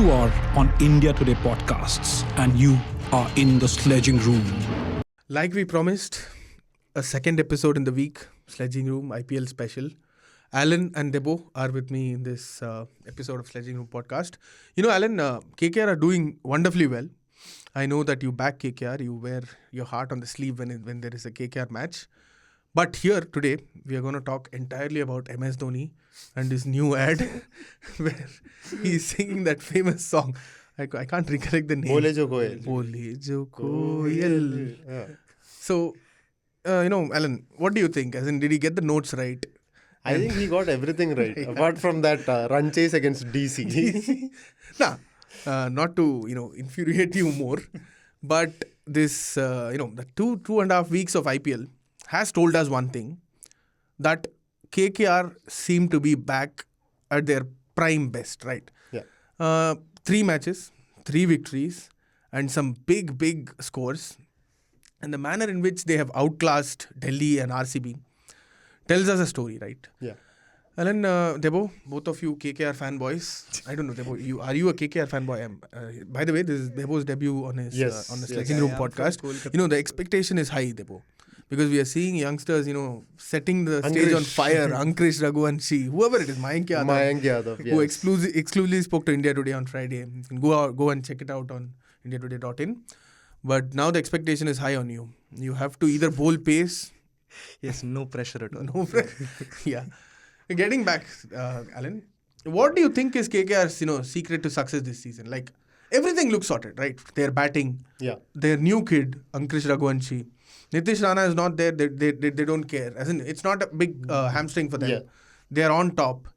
You are on India Today podcasts and you are in the Sledging Room. Like we promised, a second episode in the week, Sledging Room, IPL special. Alan and Debo are with me in this episode of Sledging Room podcast. You know, Alan, KKR are doing wonderfully well. I know that you back KKR, you wear your heart on the sleeve when there is a KKR match. But here today, we are going to talk entirely about MS Dhoni and his new ad where he's singing that famous song. I can't recollect the name. Bole jo koel. Bole jo koel. Yeah. So, Alan, what do you think? As in, did he get the notes right? I think he got everything right, apart from that run chase against DC. Not to, infuriate you more, but this, the two and a half weeks of IPL has told us one thing, that KKR seem to be back at their prime best, right? Yeah. 3 matches, 3 victories, and some big scores. And the manner in which they have outclassed Delhi and RCB tells us a story, right? Yeah. Alan, Debo, both of you KKR fanboys. I don't know, Debo, are you a KKR fanboy? By the way, this is Debo's debut on his on the Sledging Room podcast. The expectation is high, Debo. Because we are seeing youngsters, setting the stage on fire. Ankush, Raghuvanshi, whoever it is, Mayank Yadav, who exclusively spoke to India Today on Friday. You can go and check it out on indiatoday.in. But now the expectation is high on you. You have to either bowl pace. Yes, no pressure at all. No pressure. Yeah. Getting back, Alan, what do you think is KKR's secret to success this season? Like, everything looks sorted, right? Their batting, their new kid, Ankush Raghuvanshi. Nitish Rana is not there. They don't care. As in, it's not a big hamstring for them. Yeah. They are on top.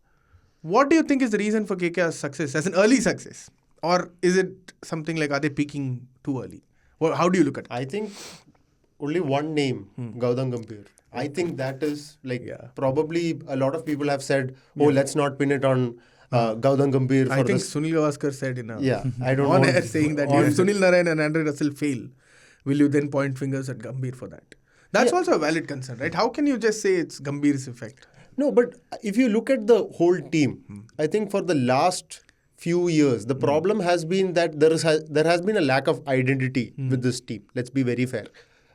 What do you think is the reason for KKR's success, as an early success? Or is it something like, are they peaking too early? Well, how do you look at it? I think only one name, Gautam Gambhir. I think that is probably a lot of people have said, let's not pin it on Gautam Gambhir. I think Sunil Gavaskar said in I don't on know. air saying that if Sunil Narine and Andre Russell fail, will you then point fingers at Gambhir for that? That's also a valid concern, right? How can you just say it's Gambhir's effect? No, but if you look at the whole team, I think for the last few years, the problem has been that there has been a lack of identity with this team. Let's be very fair.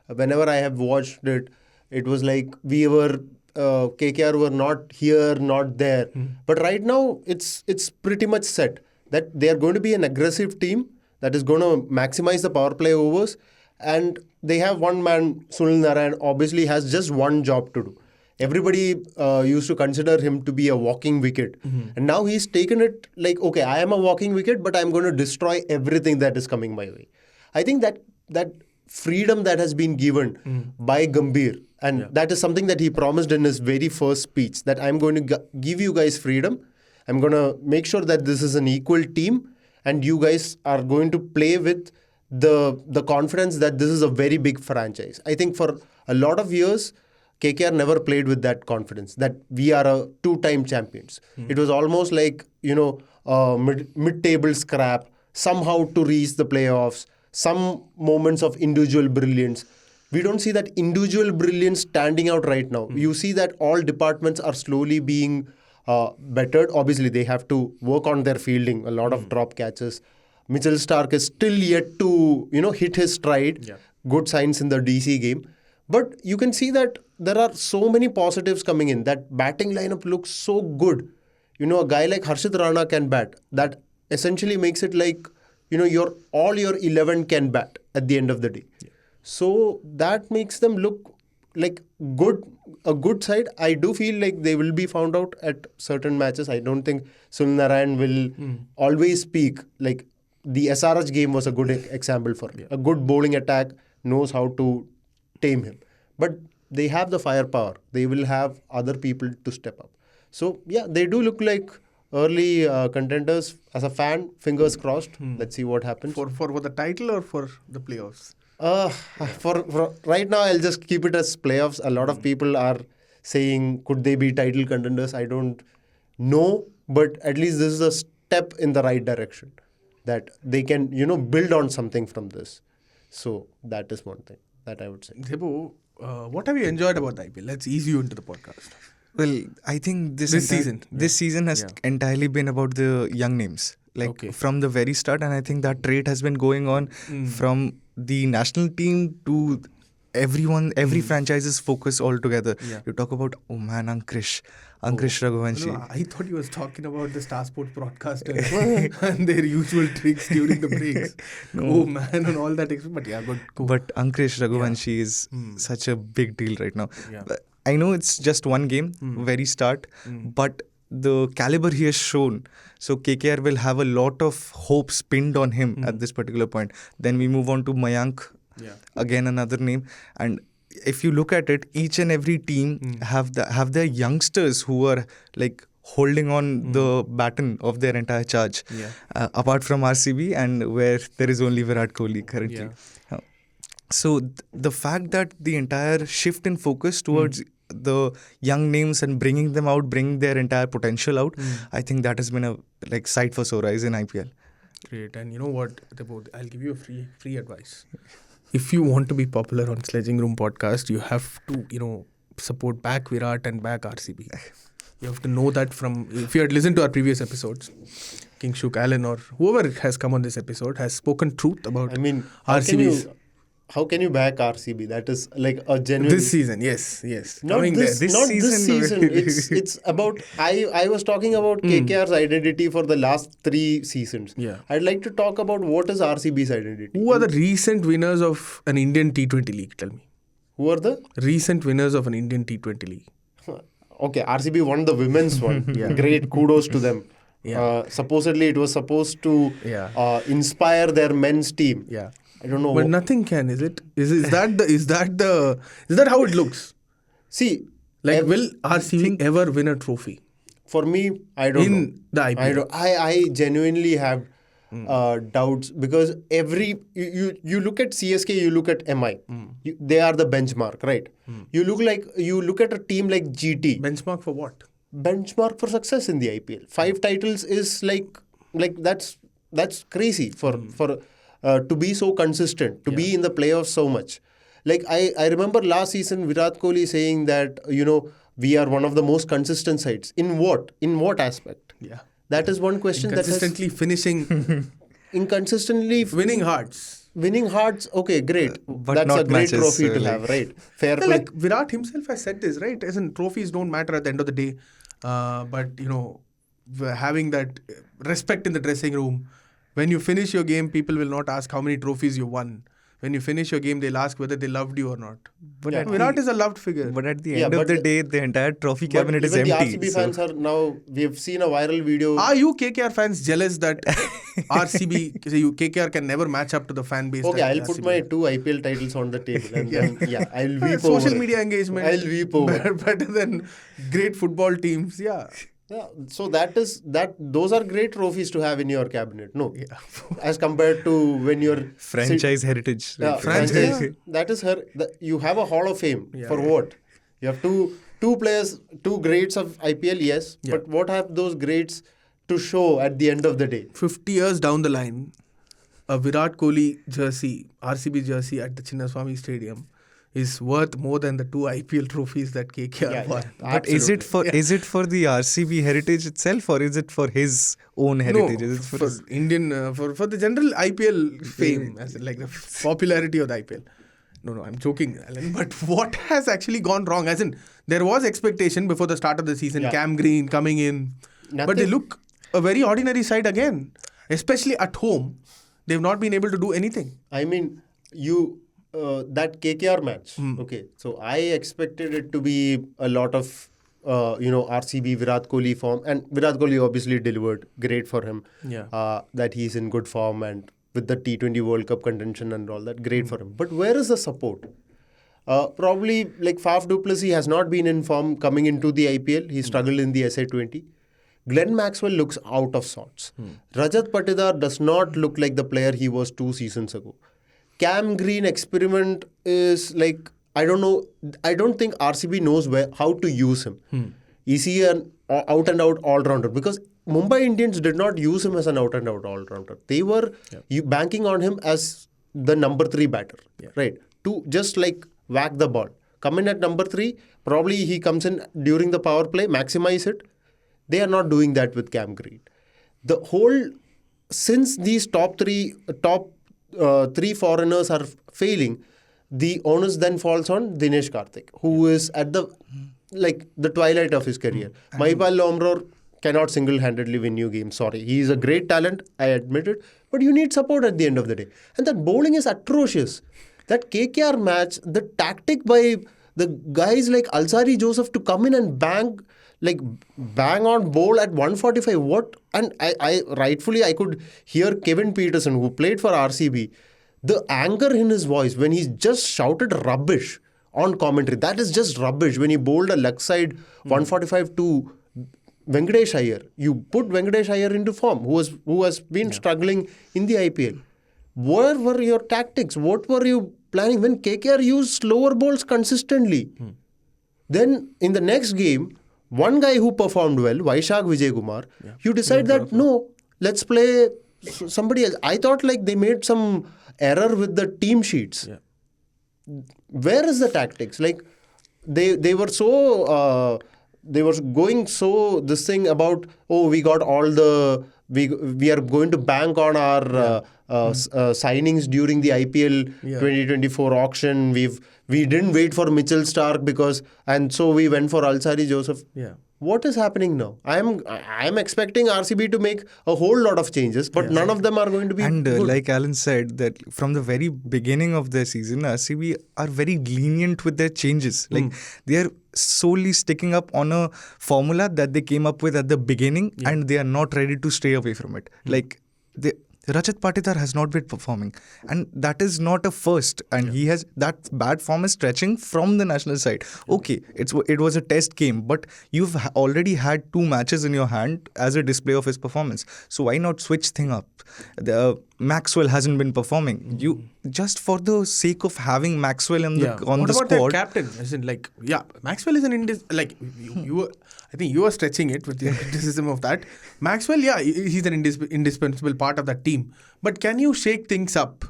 Whenever I have watched it, it was like KKR were not here, not there. But right now, it's pretty much set that they are going to be an aggressive team that is going to maximize the power play overs. And they have one man, Sunil Narine, obviously has just one job to do. Everybody used to consider him to be a walking wicket. And now he's taken it like, okay, I am a walking wicket, but I'm going to destroy everything that is coming my way. I think that freedom that has been given by Gambhir, and that is something that he promised in his very first speech, that I'm going to give you guys freedom. I'm going to make sure that this is an equal team and you guys are going to play with the confidence that this is a very big franchise. I think for a lot of years, KKR never played with that confidence that we are a 2-time champions. It was almost like, mid-table scrap, somehow to reach the playoffs, some moments of individual brilliance. We don't see that individual brilliance standing out right now. You see that all departments are slowly being bettered. Obviously, they have to work on their fielding, a lot of drop catches. Mitchell Stark is still yet to, hit his stride. Yeah. Good signs in the DC game. But you can see that there are so many positives coming in. That batting lineup looks so good. A guy like Harshit Rana can bat. That essentially makes it like, all your 11 can bat at the end of the day. Yeah. So that makes them look like a good side. I do feel like they will be found out at certain matches. I don't think Sunil Narine will always peak. Like the SRH game was a good example for him. A good bowling attack knows how to tame him. But they have the firepower. They will have other people to step up. So, they do look like early contenders. As a fan, fingers crossed. Let's see what happens. For the title or for the playoffs? For right now, I'll just keep it as playoffs. A lot of people are saying, could they be title contenders? I don't know. But at least this is a step in the right direction. That they can, build on something from this. So that is one thing that I would say. Debo, what have you enjoyed about the IPL? Let's ease you into the podcast. Well, I think this season has entirely been about the young names. Okay. from the very start, and I think that trait has been going on from the national team to every franchise's focus altogether. Yeah. You talk about, oh man, Ankush Raghuvanshi. No, I thought he was talking about the Star Sports broadcasters and their usual tricks during the breaks. Oh man, and all that. But yeah, but cool. But Ankush Raghuvanshi is such a big deal right now. Yeah. I know it's just one game, very start, but the caliber he has shown. So KKR will have a lot of hopes pinned on him at this particular point. Then we move on to Mayank, again another name. And if you look at it, each and every team have their youngsters who are like holding on the baton of their entire charge. Apart from RCB, and where there is only Virat Kohli currently. So the fact that the entire shift in focus towards the young names and bringing them out, bringing their entire potential out, I think that has been a sight for sore eyes in IPL. Great. And you know what, Debo, I'll give you a free advice. If you want to be popular on Sledging Room podcast, you have to, support back Virat and back RCB. You have to know that if you had listened to our previous episodes, King Shuk, Allen, or whoever has come on this episode has spoken truth about RCB's. How can you back RCB? That is like a genuine... This season, yes. Not this season. It's about... I was talking about KKR's identity for the last 3 seasons. Yeah. I'd like to talk about what is RCB's identity. Who are the recent winners of an Indian T20 league? Tell me. Who are the? Recent winners of an Indian T20 league. Okay, RCB won the women's one. Great, kudos to them. Yeah. Supposedly it was supposed to inspire their men's team. Yeah. I don't know. But nothing can, is it? Is that how it looks? See, will RCB ever win a trophy? For me, I don't know. In the IPL. I genuinely have doubts because you look at CSK, you look at MI. They are the benchmark, right? You look at a team like GT. Benchmark for what? Benchmark for success in the IPL. 5 titles is like that's crazy for to be so consistent, to be in the playoffs so much. Like I remember last season Virat Kohli saying that we are one of the most consistent sides. In what aspect? Yeah. That is one question. Consistently finishing. Inconsistently winning hearts. Winning hearts, okay, great. But that's not a great matches, trophy to have, right? Fair play. Like Virat himself has said this, right? As in, trophies don't matter at the end of the day. But having that respect in the dressing room. When you finish your game, people will not ask how many trophies you won. When you finish your game, they'll ask whether they loved you or not. But Virat is a loved figure. But at the end of the day, the entire trophy cabinet is empty. The RCB fans are now, we've seen a viral video. Are you KKR fans jealous that KKR can never match up to the fan base? Okay, I'll put my 2 IPL titles on the table and then, I'll weep over social media engagement. I'll weep over Better than great football teams, Yeah, so those are great trophies to have in your cabinet. No, as compared to when you're franchise heritage. Franchise. That is you have a Hall of Fame for what? You have two players, 2 greats of IPL, yes. But what have those greats to show at the end of the day? 50 years down the line, a Virat Kohli jersey, RCB jersey at the Chinnaswamy Stadium is worth more than the 2 IPL trophies that KKR won. But is it for the RCB heritage itself, or is it for his own heritage? No, is it for his... Indian for the general IPL fame, as in, like the popularity of the IPL. No, I'm joking, Alan. But what has actually gone wrong? As in, there was expectation before the start of the season. Cam Green coming in, but they look a very ordinary side again. Especially at home, they've not been able to do anything. I mean, that KKR match. Okay, so I expected it to be a lot of RCB Virat Kohli form, and Virat Kohli obviously delivered. Great for him. That he's in good form and with the T20 World Cup contention and all that. Great for him. But where is the support? Probably like Faf du Plessis has not been in form coming into the IPL. He struggled in the SA20. Glenn Maxwell looks out of sorts. Rajat Patidar does not look like the player he was 2 seasons ago. Cam Green experiment is like, I don't know. I don't think RCB knows how to use him. Is he an out-and-out all-rounder? Because Mumbai Indians did not use him as an out-and-out all-rounder. They were banking on him as the number 3 batter, right? To just like whack the ball. Come in at number 3. Probably he comes in during the power play, maximize it. They are not doing that with Cam Green. The whole since these top three foreigners are failing, the onus then falls on Dinesh Karthik, who is at the twilight of his career. Mahipal Lomror cannot single-handedly win you games. Sorry, he is a great talent, I admit it, but you need support at the end of the day. And that bowling is atrocious. That KKR match, the tactic by the guys like Alzari Joseph to come in and bang on bowl at 145. What? And I rightfully I could hear Kevin Peterson, who played for RCB, the anger in his voice when he just shouted rubbish on commentary. That is just rubbish. When he bowled a leg side 145 to Venkatesh Iyer, you put Venkatesh Iyer into form, who has been struggling in the IPL. Where were your tactics? What were you planning when KKR used slower balls consistently? Then in the next game, one guy who performed well, Vaishak Vijay Kumar, you decide that no, let's play somebody else. I thought they made some error with the team sheets. Where is the tactics? They were so they were going so this thing about, we got all the we are going to bank on our signings during the IPL 2024 auction. We didn't wait for Mitchell Stark and so we went for Alzari Joseph. What is happening now? I'm expecting RCB to make a whole lot of changes, but none of them are going to be good. Like Alan said, that from the very beginning of the season, RCB are very lenient with their changes. They are solely sticking up on a formula that they came up with at the beginning, and they are not ready to stray away from it. Rajat Patidar has not been performing, and that is not a first, and he has that bad form is stretching from the national side. Okay, it was a test game, but you've already had 2 matches in your hand as a display of his performance. So why not switch thing up? Maxwell hasn't been performing. You just for the sake of having Maxwell on the what about their captain? As in, Maxwell is I think you are stretching it with your criticism of that. Maxwell, he's an indispensable part of that team. But can you shake things up?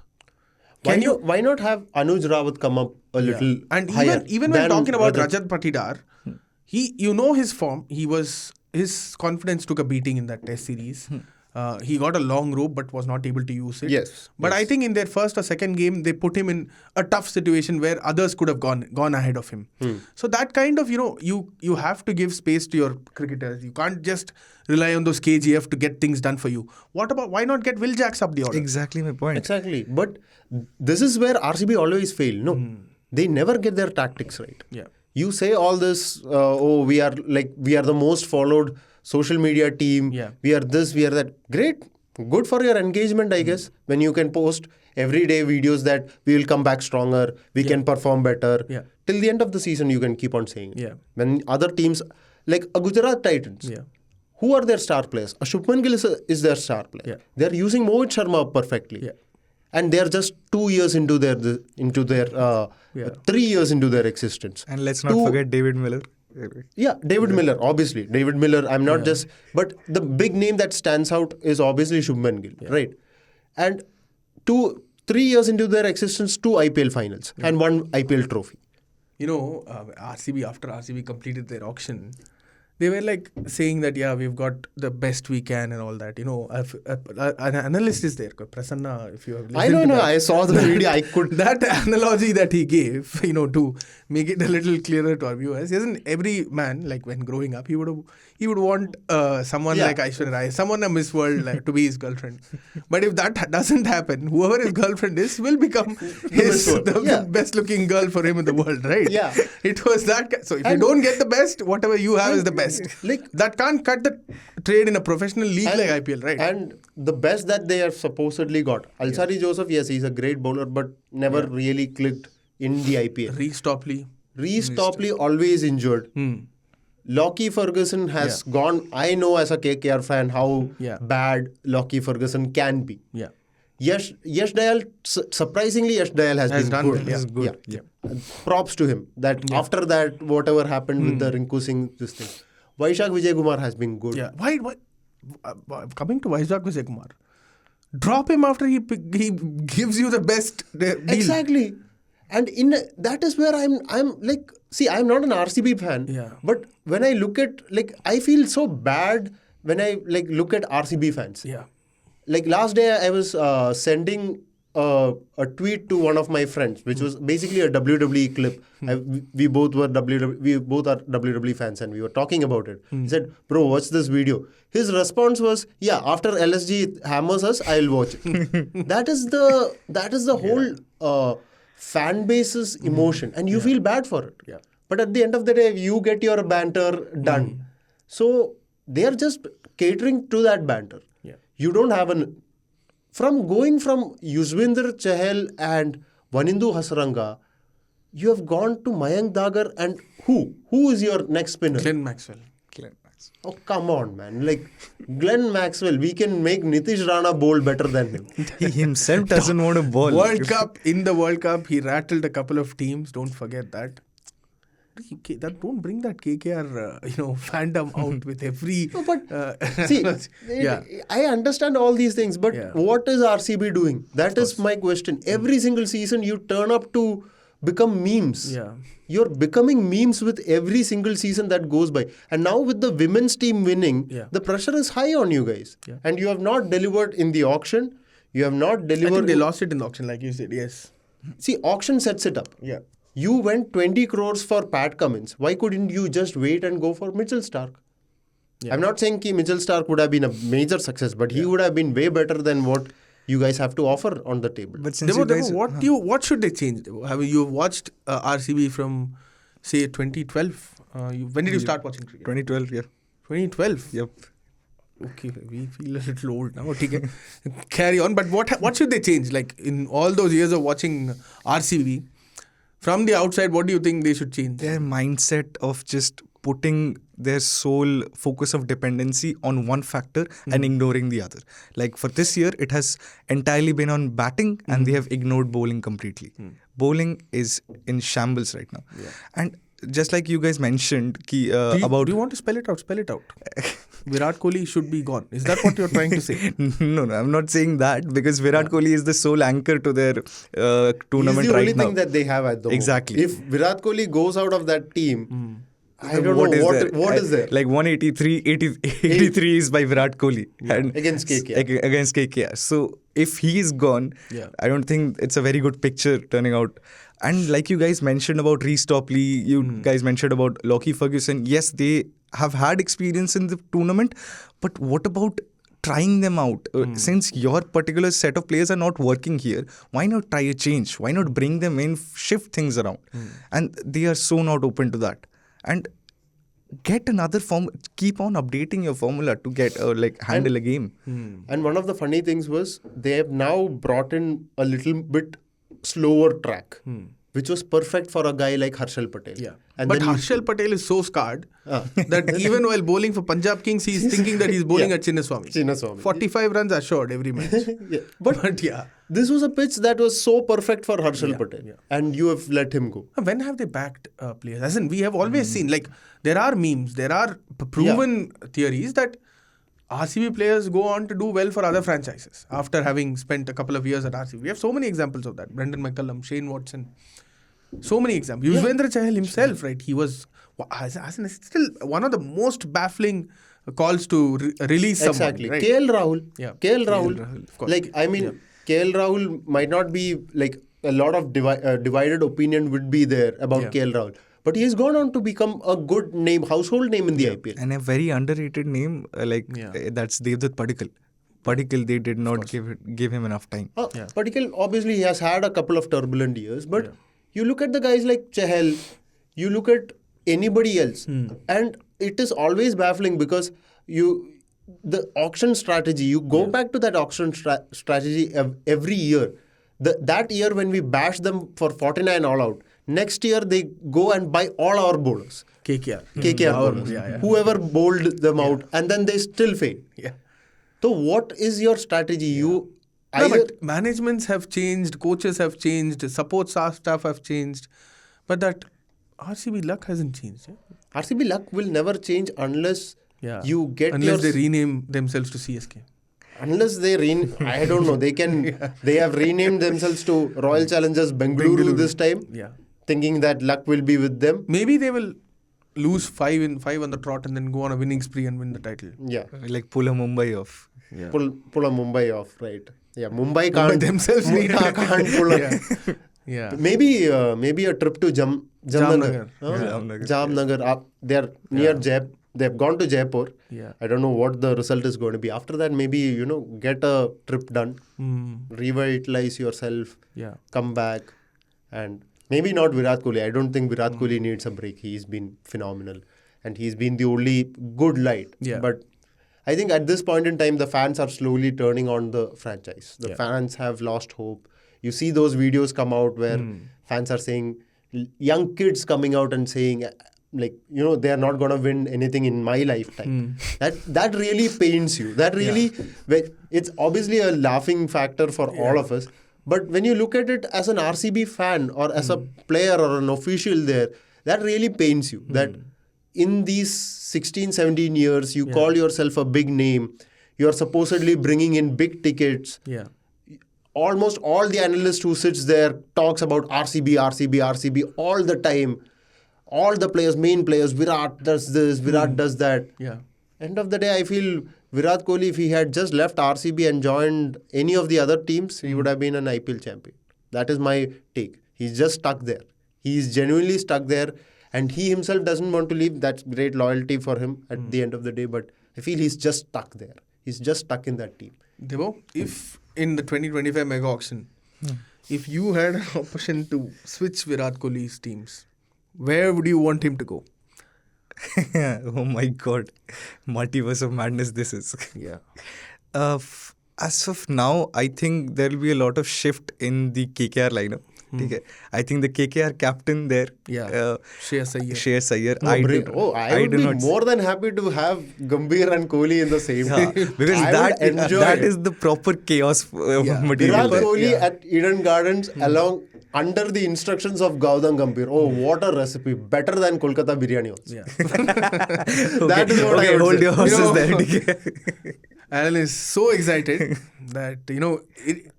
Why not have Anuj Rawat come up a little and higher? even when talking about Rajat Patidar, his form. His confidence took a beating in that Test series. He got a long rope but was not able to use it. But I think in their first or second game, they put him in a tough situation where others could have gone ahead of him. So that kind of, you have to give space to your cricketers. You can't just rely on those KGF to get things done for you. Why not get Will Jacks up the order? Exactly my point. Exactly. But this is where RCB always fail. No, they never get their tactics right. You say all this, we are the most followed social media team, we are this, we are that. Great, good for your engagement, I guess, when you can post everyday videos that we will come back stronger, we can perform better. Till the end of the season, you can keep on saying it. When other teams, like a Gujarat Titans, who are their star players? A Shubman Gill is their star player. They're using Mohit Sharma perfectly. And they're just 2 years into their 3 years into their existence. And let's not forget David Miller. David Miller, obviously. David Miller, I'm not just... But the big name that stands out is obviously Shubman Gill, right? And 3 years into their existence, 2 IPL finals and 1 IPL trophy. RCB, after RCB completed their auction, they were saying that, we've got the best we can and all that. An analyst is there, Prasanna, if you have listened I don't know, I saw the video, I could... That analogy that he gave, to make it a little clearer to our viewers, isn't every man, when growing up, he would want someone like Aishwarya Rai, someone in Miss World to be his girlfriend. But if that doesn't happen, whoever his girlfriend is will become the best looking girl for him in the world, right? It was that. So if you don't get the best, whatever you have is the best. That can't cut the trade in a professional league like IPL, right? And the best that they have supposedly got. Alzari Joseph, yes, he's a great bowler, but never really clicked in the IPL. Reece Topley always injured. Lockie Ferguson has gone. I know as a KKR fan how bad Lockie Ferguson can be. Yash Dayal, surprisingly, Yash Dayal has been done good. well. Props to him. That after that, whatever happened with the Rinku Singh, this thing. Vaishak Vijay Kumar has been good. Why? Coming to Vaishak Vijay Kumar, drop him after he gives you the best deal. Exactly. And that is where I'm I'm not an RCB fan. But when I look at, I feel so bad when I look at RCB fans. like last day I was sending a tweet to one of my friends, which was basically a WWE clip. We both are WWE fans, and we were talking about it. He said, "Bro, watch this video." His response was, "Yeah, after LSG hammers us, I'll watch it." That is the whole fan base's emotion, and you feel bad for it. Yeah. But at the end of the day, you get your banter done. So they are just catering to that banter. Yeah. You don't have going from Yuzvendra Chahal and Vanindu Hasaranga, you have gone to Mayank Dagar and who? Who is your next spinner? Glenn Maxwell. Oh, come on, man. Like, Glenn Maxwell, we can make Nitish Rana bowl better than him. He himself doesn't want to bowl. In the World Cup, he rattled a couple of teams. Don't forget that. Don't bring that KKR, fandom out with every... No, but see, I understand all these things, but what is RCB doing? That is my question. Every single season, you turn up to become memes. Yeah. You're becoming memes with every single season that goes by. And now with the women's team winning, the pressure is high on you guys. Yeah. And you have not delivered in the auction. You have not delivered... I think they lost it in the auction, like you said, yes. See, auction sets it up. Yeah. You went 20 crores for Pat Cummins. Why couldn't you just wait and go for Mitchell Stark? Yeah. I'm not saying Mitchell Stark would have been a major success, but he would have been way better than what you guys have to offer on the table. But since what should they change? Have you watched RCB from, say, 2012? When did you start watching cricket? 2012, yeah. 2012? Yep. Okay, we feel a little old now. Okay. Carry on. But what should they change? Like, in all those years of watching RCB, from the outside, what do you think they should change? Their mindset of just putting their sole focus of dependency on one factor and ignoring the other. Like for this year, it has entirely been on batting and they have ignored bowling completely. Bowling is in shambles right now. Yeah. And just like you guys mentioned Do you want to spell it out? Spell it out. Virat Kohli should be gone. Is that what you're trying to say? No, I'm not saying that because Virat Kohli is the sole anchor to their tournament He's the right only now. thing that they have at the moment. Exactly. If Virat Kohli goes out of that team, I don't know what is there. Like 83 is by Virat Kohli and Against KKR. Against KKR. So if he is gone, I don't think it's a very good picture turning out. And like you guys mentioned about Reece Topley, you guys mentioned about Lockie Ferguson. Yes, they have had experience in the tournament, but what about trying them out? Since your particular set of players are not working here, why not try a change? Why not bring them in, shift things around? And they are so not open to that. And get another form, keep on updating your formula to get handle a game. And one of the funny things was they have now brought in a little bit slower track, which was perfect for a guy like Harshal Patel. Yeah. And but Harshal Patel is so scarred that even while bowling for Punjab Kings, he's thinking that he's bowling at Chinnaswamy. 45 runs assured every match. But this was a pitch that was so perfect for Harshal Patel. Yeah. And you have let him go. When have they backed players? As in, we have always seen, like, there are memes, there are proven theories that RCB players go on to do well for other franchises after having spent a couple of years at RCB. We have so many examples of that. Brendan McCullum, Shane Watson. So many examples. Yuzvendra Chahal himself, right? He was still one of the most baffling calls to release someone. Exactly. Right? KL Rahul. Yeah. KL Rahul. Of course. Like, I mean, KL Rahul might not be like a lot of divided opinion would be there about KL Rahul. But he has gone on to become a good name, household name in the IPL. And a very underrated name, that's Devdutt Padikkal. Padikkal, they did not give him enough time. Padikkal, obviously, he has had a couple of turbulent years. But you look at the guys like Chahal, you look at anybody else. And it is always baffling because the auction strategy, you go back to that auction strategy every year. That year when we bash them for 49 all out, next year they go and buy all our bowlers. KKR bowlers. Whoever bowled them out, and then they still fail. Yeah. So what is your strategy? But managements have changed, coaches have changed, support staff have changed. But that RCB luck hasn't changed. Yeah? RCB luck will never change unless you get Unless they rename themselves to CSK. Unless they I don't know. They can. They have renamed themselves to Royal Challengers Bengaluru this time. Yeah. Thinking that luck will be with them. Maybe they will lose 5 on the trot and then go on a winning spree and win the title. Yeah. Like pull a Mumbai off. Yeah. Pull a Mumbai off, right? Yeah, Mumbai can't themselves need can't pull yeah. a, Yeah. maybe a trip to Jamnagar. Jamnagar. Jamnagar. They are near Jaipur. They have gone to Jaipur. Yeah. I don't know what the result is going to be. After that, maybe get a trip done, revitalize yourself, Yeah. come back, and maybe not Virat Kohli. I don't think Virat Kohli needs a break. He's been phenomenal, and he's been the only good light. Yeah. But I think at this point in time, the fans are slowly turning on the franchise. The Yeah. fans have lost hope. You see those videos come out where fans are saying, young kids coming out and saying, like, they are not going to win anything in my lifetime. That really pains you. That really, it's obviously a laughing factor for all of us. But when you look at it as an RCB fan or as a player or an official there, that really pains you. That in these 16, 17 years, you call yourself a big name. You're supposedly bringing in big tickets. Yeah. Almost all the analysts who sits there talks about RCB all the time. All the players, main players, Virat does this, Virat does that. Yeah. End of the day, I feel Virat Kohli, if he had just left RCB and joined any of the other teams, he would have been an IPL champion. That is my take. He's just stuck there. He's genuinely stuck there, and he himself doesn't want to leave. That's great loyalty for him at the end of the day, but I feel he's just stuck there. He's just stuck in that team. Debo, if in the 2025 mega auction, if you had an option to switch Virat Kohli's teams, where would you want him to go? Oh my God. Multiverse of madness this is. Yeah. As of now, I think there will be a lot of shift in the KKR lineup. Okay. I think the KKR captain there, Shreyas Iyer. I would be more than happy to have Gambhir and Kohli in the same team. Because that is the proper chaos material. Virat Kohli at Eden Gardens under the instructions of Gautam Gambhir. Oh, what a recipe. Better than Kolkata biryani also. Yeah. That is what I would hold say. your horses there. Alan is so excited that, the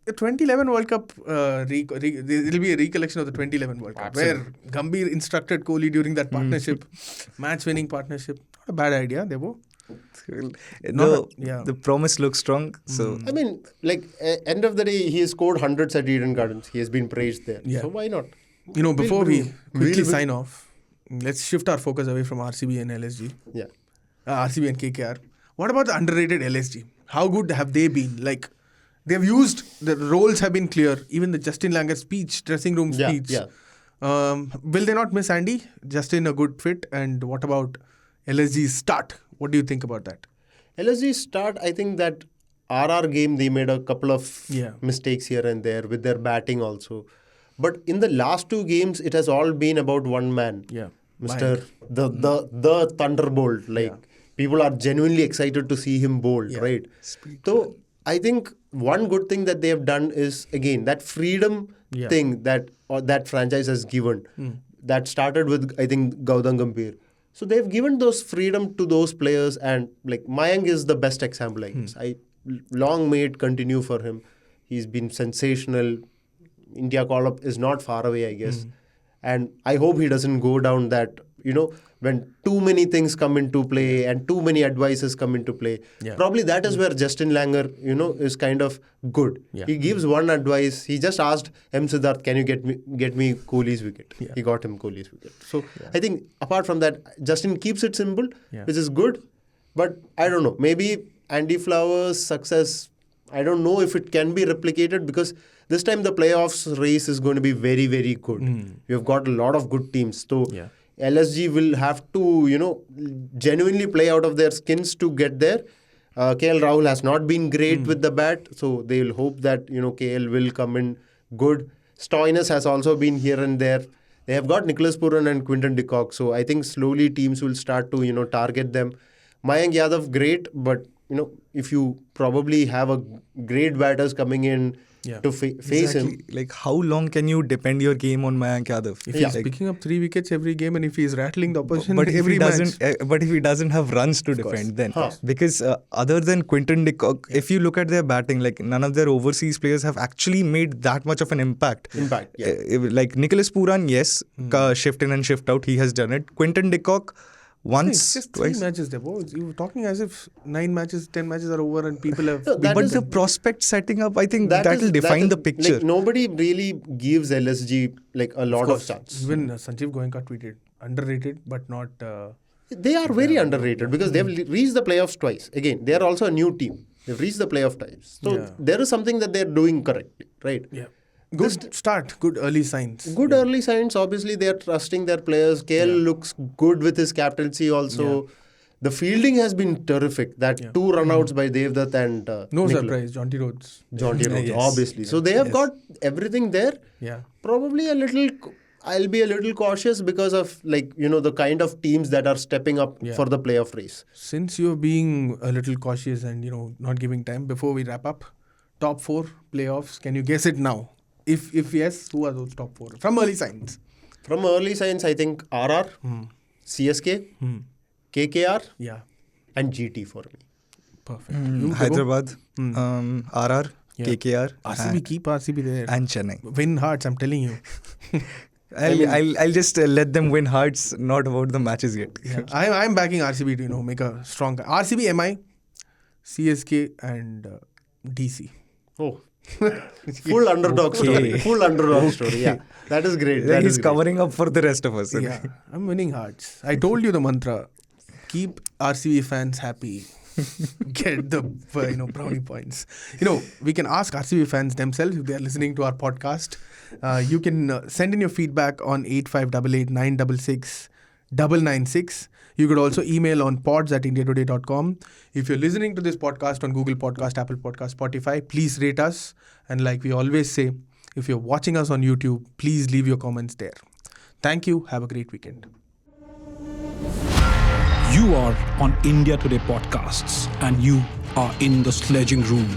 2011 World Cup, it'll be a recollection of the 2011 World Cup, where Gambhir instructed Kohli during that partnership, match-winning partnership. Not a bad idea, Debo. The promise looks strong. So I mean, end of the day, he has scored hundreds at Eden Gardens. He has been praised there. Yeah. So why not? Before we quickly sign off, let's shift our focus away from RCB and LSG. Yeah. RCB and KKR. What about the underrated LSG? How good have they been? They've used, the roles have been clear. Even the Justin Langer speech, dressing room speech. Yeah. Will they not miss Andy? Justin a good fit. And what about LSG's start? What do you think about that? LSG start, I think that RR game, they made a couple of mistakes here and there with their batting also. But in the last two games, it has all been about one man. Yeah. Mr. The Thunderbolt. People are genuinely excited to see him bowl, right? So I think one good thing that they have done is, again, that freedom thing that franchise has given. That started with, I think, Gautam Gambhir. So they've given those freedom to those players, and Mayank is the best example, I guess. Long may it continue for him. He's been sensational. India call-up is not far away, I guess. And I hope he doesn't go down that, when too many things come into play and too many advices come into play. Yeah. Probably that is where Justin Langer, is kind of good. Yeah. He gives one advice. He just asked M. Siddharth, can you get me Kohli's wicket? Yeah. He got him Kohli's wicket. So I think apart from that, Justin keeps it simple, which is good. But I don't know, maybe Andy Flower's success, I don't know if it can be replicated, because this time the playoffs race is going to be very, very good. We have got a lot of good teams. So LSG will have to, genuinely play out of their skins to get there. KL Rahul has not been great with the bat, so they will hope that, KL will come in good. Stoinis has also been here and there. They have got Nicholas Puran and Quinton de Kock, so I think slowly teams will start to, target them. Mayank Yadav, great, but, if you probably have a great batters coming in, to face him. Like, how long can you depend your game on Mayank Yadav? If he's picking up 3 wickets every game and if he's rattling the opposition But if every he doesn't, match. but if he doesn't have runs to defend, then because other than Quinton de Kock, if you look at their batting, like none of their overseas players have actually made that much of an impact. Like Nicholas Pooran, yes, shift in and shift out, he has done it. Quinton de Kock, once, It's just twice. 3 matches, Debo. You were talking as if 9 matches, 10 matches are over and people have... But the prospect setting up, I think that will define the picture. Like, nobody really gives LSG like a lot of chance. Even Sanjeev Goenka tweeted, underrated but not... They are very underrated because they've reached the playoffs twice. Again, they are also a new team. They've reached the playoff twice. So there is something that they're doing correctly, right? Yeah. Good start, good early signs. Good early signs. Obviously, they are trusting their players. KL looks good with his captaincy also. The fielding has been terrific. That 2 runouts by Devdutt and No Nicholas. surprise, Jonty Rhodes. Rhodes, obviously. So they have got everything there. Yeah. Probably I'll be a little cautious because of the kind of teams that are stepping up for the playoff race. Since you're being a little cautious and, not giving time, before we wrap up, top 4 playoffs, can you guess it now? If yes, who are those top 4? From early signs. From early signs, I think RR, CSK, KKR, and GT for me. Perfect. Hyderabad, RR, KKR, RCB, keep RCB there. and Chennai. Win hearts, I'm telling you. I'll just let them win hearts, not about the matches yet. I'm backing RCB to make a strong... RCB, MI, CSK and DC. Oh. Full underdog story. Full underdog story. Yeah, that is great. That He's is great. covering up for the rest of us. Yeah, I'm winning hearts. I told you the mantra. Keep RCB fans happy. Get the brownie points. We can ask RCB fans themselves if they are listening to our podcast. You can send in your feedback on 8588 966 996. You could also email on pods@indiatoday.com. If you're listening to this podcast on Google Podcast, Apple Podcast, Spotify, please rate us. And like we always say, if you're watching us on YouTube, please leave your comments there. Thank you. Have a great weekend. You are on India Today Podcasts and you are in the Sledging Room.